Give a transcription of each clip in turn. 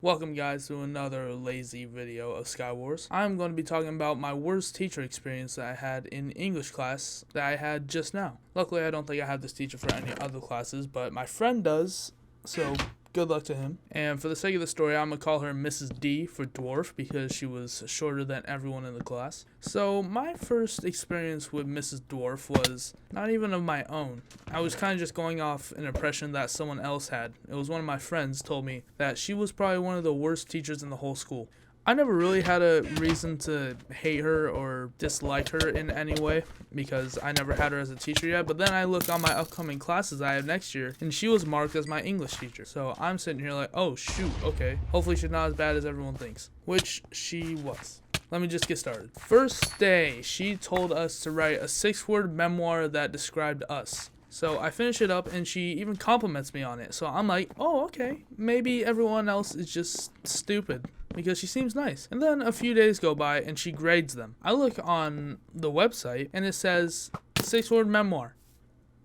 Welcome guys to another lazy video of Skywars. I'm going to be talking about my worst teacher experience that I had in English class that I had just now. Luckily I don't think I had this teacher for any other classes, but my friend does, so good luck to him. And for the sake of the story, I'm going to call her Mrs. D for dwarf because she was shorter than everyone in the class. So my first experience with Mrs. Dwarf was not even of my own. I was kind of just going off an impression that someone else had. It was one of my friends told me that she was probably one of the worst teachers in the whole school. I never really had a reason to hate her or dislike her in any way because I never had her as a teacher yet, but then I look on my upcoming classes I have next year and she was marked as my English teacher. So I'm sitting here like, oh shoot, okay, hopefully she's not as bad as everyone thinks, which she was. Let me just get started. First day, she told us to write a 6-word memoir that described us. So I finish it up and she even compliments me on it. So I'm like, oh, okay, maybe everyone else is just stupid because she seems nice. And then a few days go by and she grades them. I look on the website and it says 6-word memoir,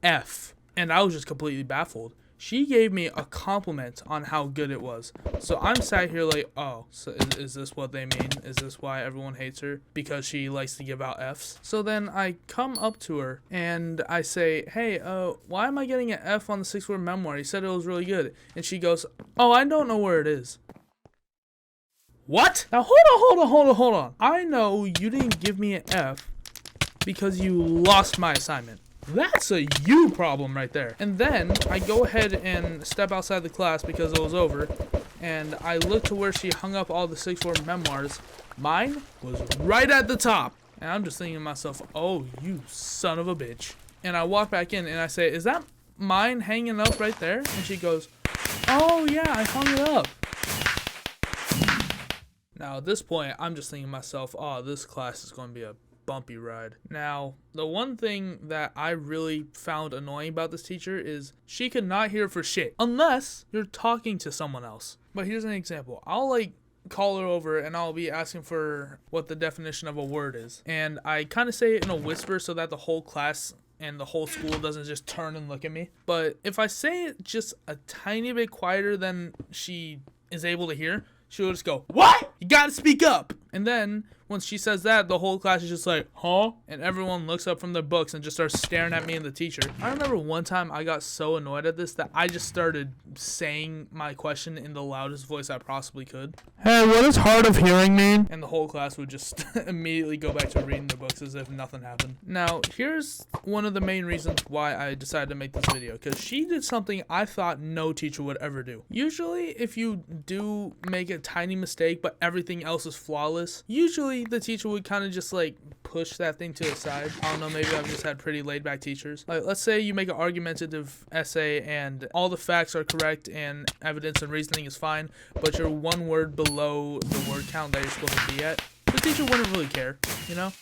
F. And I was just completely baffled. She gave me a compliment on how good it was. So I'm sat here like, oh, so is this what they mean? Is this why everyone hates her? Because she likes to give out Fs? So then I come up to her and I say, hey, why am I getting an F on the 6-word memoir? You said it was really good. And she goes, oh, I don't know where it is. What? Now hold on. I know you didn't give me an F because you lost my assignment. That's a you problem right there. And then I go ahead and step outside the class because it was over, and I look to where she hung up all the 6-word memoirs. Mine was right at the top. And I'm just thinking to myself, oh, you son of a bitch. And I walk back in and I say, is that mine hanging up right there? And she goes, oh yeah, I hung it up. Now at this point, I'm just thinking to myself, oh, this class is going to be a bumpy ride. Now, the one thing that I really found annoying about this teacher is she could not hear for shit unless you're talking to someone else. But here's an example. I'll call her over and I'll be asking for what the definition of a word is. And I kind of say it in a whisper so that the whole class and the whole school doesn't just turn and look at me. But if I say it just a tiny bit quieter than she is able to hear, she'll just go, what? You gotta speak up. And then once she says that, the whole class is just like, huh? And everyone looks up from their books and just starts staring at me and the teacher. I remember one time I got so annoyed at this that I just started saying my question in the loudest voice I possibly could. Hey, what does hard of hearing mean? And the whole class would just immediately go back to reading their books as if nothing happened. Now, here's one of the main reasons why I decided to make this video, because she did something I thought no teacher would ever do. Usually, if you do make a tiny mistake, but everything else is flawless, usually the teacher would kind of just push that thing to the side. I don't know, maybe I've just had pretty laid back teachers. Like, let's say you make an argumentative essay and all the facts are correct and evidence and reasoning is fine, but you're one word below the word count that you're supposed to be at. The teacher wouldn't really care, you know?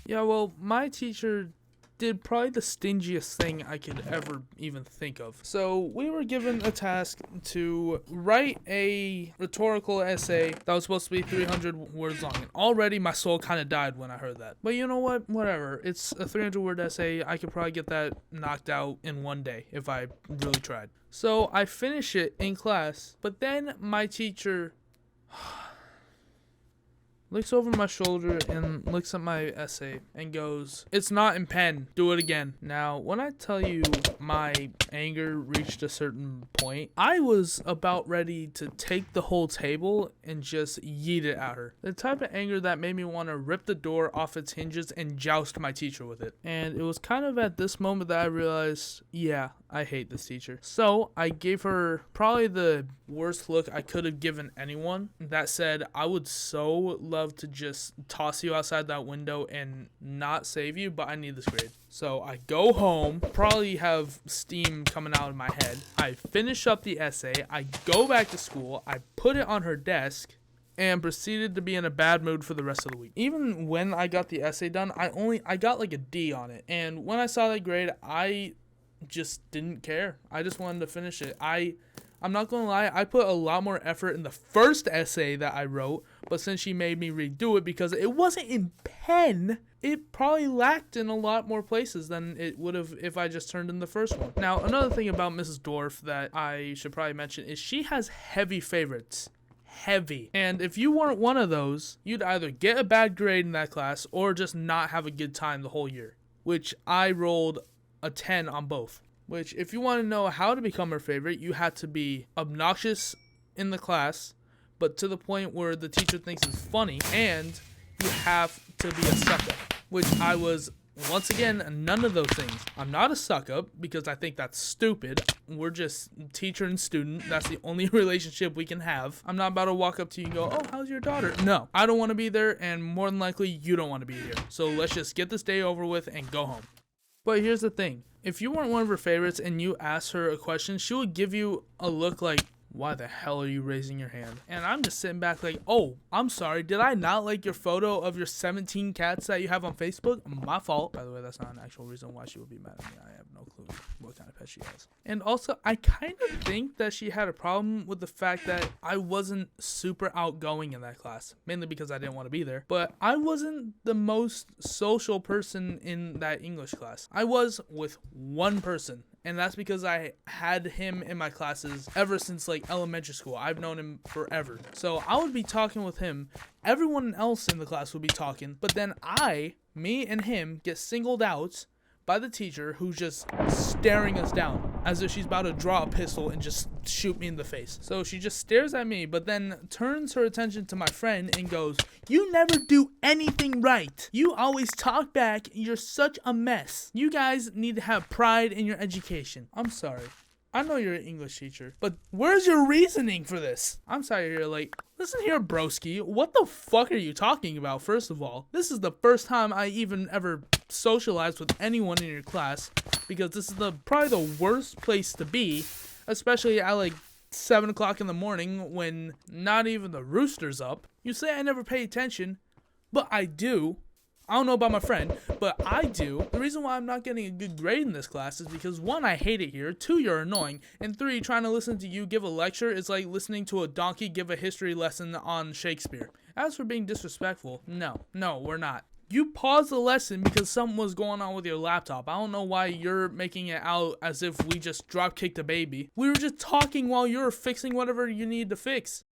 Yeah, well, my teacher did probably the stingiest thing I could ever even think of. So we were given a task to write a rhetorical essay that was supposed to be 300 words long. And already my soul kind of died when I heard that. But you know what? Whatever. It's a 300-word essay. I could probably get that knocked out in one day if I really tried. So I finish it in class, but then my teacher looks over my shoulder and looks at my essay and goes, it's not in pen, do it again. Now, when I tell you my anger reached a certain point, I was about ready to take the whole table and just yeet it at her. The type of anger that made me want to rip the door off its hinges and joust my teacher with it. And it was kind of at this moment that I realized, yeah, I hate this teacher. So I gave her probably the worst look I could have given anyone that said, I would so love to just toss you outside that window and not save you, but I need this grade. So I go home, probably have steam coming out of my head. I finish up the essay. I go back to school. I put it on her desk and proceeded to be in a bad mood for the rest of the week. Even when I got the essay done, I got like a D on it. And when I saw that grade, I just didn't care. I just wanted to finish it. I'm not gonna lie, I put a lot more effort in the first essay that I wrote But since she made me redo it because it wasn't in pen, it probably lacked in a lot more places than it would have if I just turned in the first one. Now, another thing about Mrs. Dorf that I should probably mention is she has heavy favorites. Heavy. And if you weren't one of those, you'd either get a bad grade in that class or just not have a good time the whole year. Which I rolled a 10 on both. Which, if you want to know how to become her favorite, you had to be obnoxious in the class, but to the point where the teacher thinks it's funny, and you have to be a suck-up, which I was, once again, none of those things. I'm not a suck-up because I think that's stupid. We're just teacher and student. That's the only relationship we can have. I'm not about to walk up to you and go, oh, how's your daughter? No, I don't want to be there, and more than likely, you don't want to be here. So let's just get this day over with and go home. But here's the thing. If you weren't one of her favorites and you asked her a question, she would give you a look like, why the hell are you raising your hand? And I'm just sitting back like, oh, I'm sorry. Did I not like your photo of your 17 cats that you have on Facebook? My fault. By the way, that's not an actual reason why she would be mad at me. I have no clue what kind of pet she has. And also, I kind of think that she had a problem with the fact that I wasn't super outgoing in that class. Mainly because I didn't want to be there. But I wasn't the most social person in that English class. I was with one person. And that's because I had him in my classes ever since like elementary school. I've known him forever. So I would be talking with him. Everyone else in the class would be talking. But then me and him get singled out by the teacher who's just staring us down as if she's about to draw a pistol and just shoot me in the face. So she just stares at me, but then turns her attention to my friend and goes, you never do anything right. You always talk back. You're such a mess. You guys need to have pride in your education. I'm sorry. I know you're an English teacher, but where's your reasoning for this? I'm sorry you're like, listen here, broski. What the fuck are you talking about, first of all? This is the first time I even ever socialized with anyone in your class, because this is probably the worst place to be, especially at like 7 o'clock in the morning when not even the rooster's up. You say I never pay attention, but I do. I don't know about my friend, but I do. The reason why I'm not getting a good grade in this class is because 1, I hate it here, 2, you're annoying, and 3, trying to listen to you give a lecture is like listening to a donkey give a history lesson on Shakespeare. As for being disrespectful, no, we're not. You paused the lesson because something was going on with your laptop. I don't know why you're making it out as if we just drop kicked a baby. We were just talking while you were fixing whatever you needed to fix.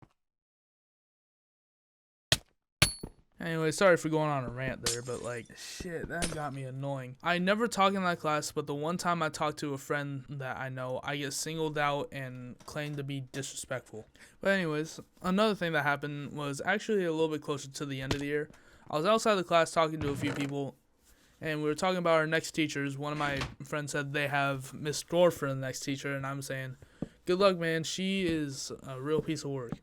Anyway, sorry for going on a rant there, but like, shit, that got me annoying. I never talk in that class, but the one time I talk to a friend that I know, I get singled out and claimed to be disrespectful. But anyways, another thing that happened was actually a little bit closer to the end of the year. I was outside the class talking to a few people, and we were talking about our next teachers. One of my friends said they have Miss Dorf for the next teacher, and I'm saying, good luck, man. She is a real piece of work.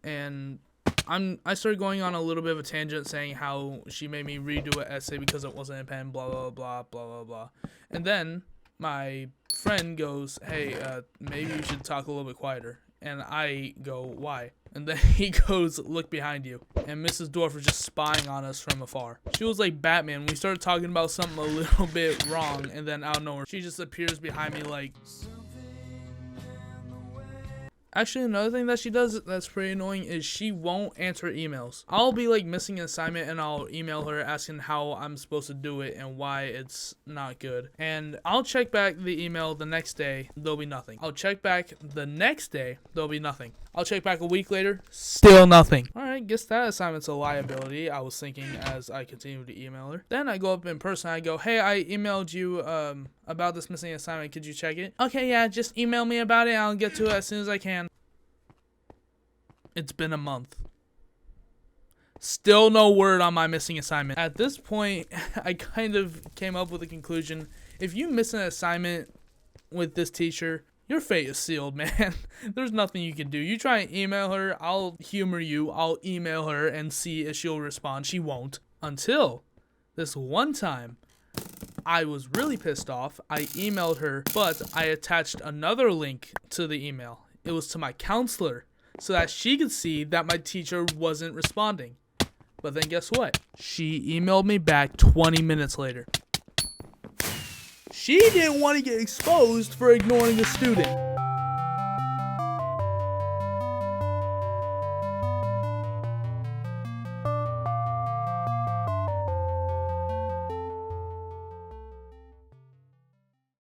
And I started going on a little bit of a tangent saying how she made me redo an essay because it wasn't in pen, blah, blah, blah, blah, blah, blah. And then my friend goes, hey, maybe you should talk a little bit quieter. And I go, why? And then he goes, look behind you. And Mrs. Dorf was just spying on us from afar. She was like Batman. We started talking about something a little bit wrong, and then out of nowhere, she just appears behind me like... Actually, another thing that she does that's pretty annoying is she won't answer emails. I'll be like missing an assignment and I'll email her asking how I'm supposed to do it and why it's not good. And I'll check back the email the next day, there'll be nothing. I'll check back the next day, there'll be nothing. I'll check back a week later, still nothing. Alright, guess that assignment's a liability, I was thinking as I continued to email her. Then I go up in person, I go, hey, I emailed you about this missing assignment, could you check it? Okay, yeah, just email me about it, I'll get to it as soon as I can. It's been a month. Still no word on my missing assignment. At this point, I kind of came up with a conclusion. If you miss an assignment with this teacher, your fate is sealed, man. There's nothing you can do. You try and email her, I'll humor you. I'll email her and see if she'll respond. She won't. Until this one time, I was really pissed off. I emailed her, but I attached another link to the email. It was to my counselor, so that she could see that my teacher wasn't responding. But then guess what? She emailed me back 20 minutes later. She didn't want to get exposed for ignoring a student.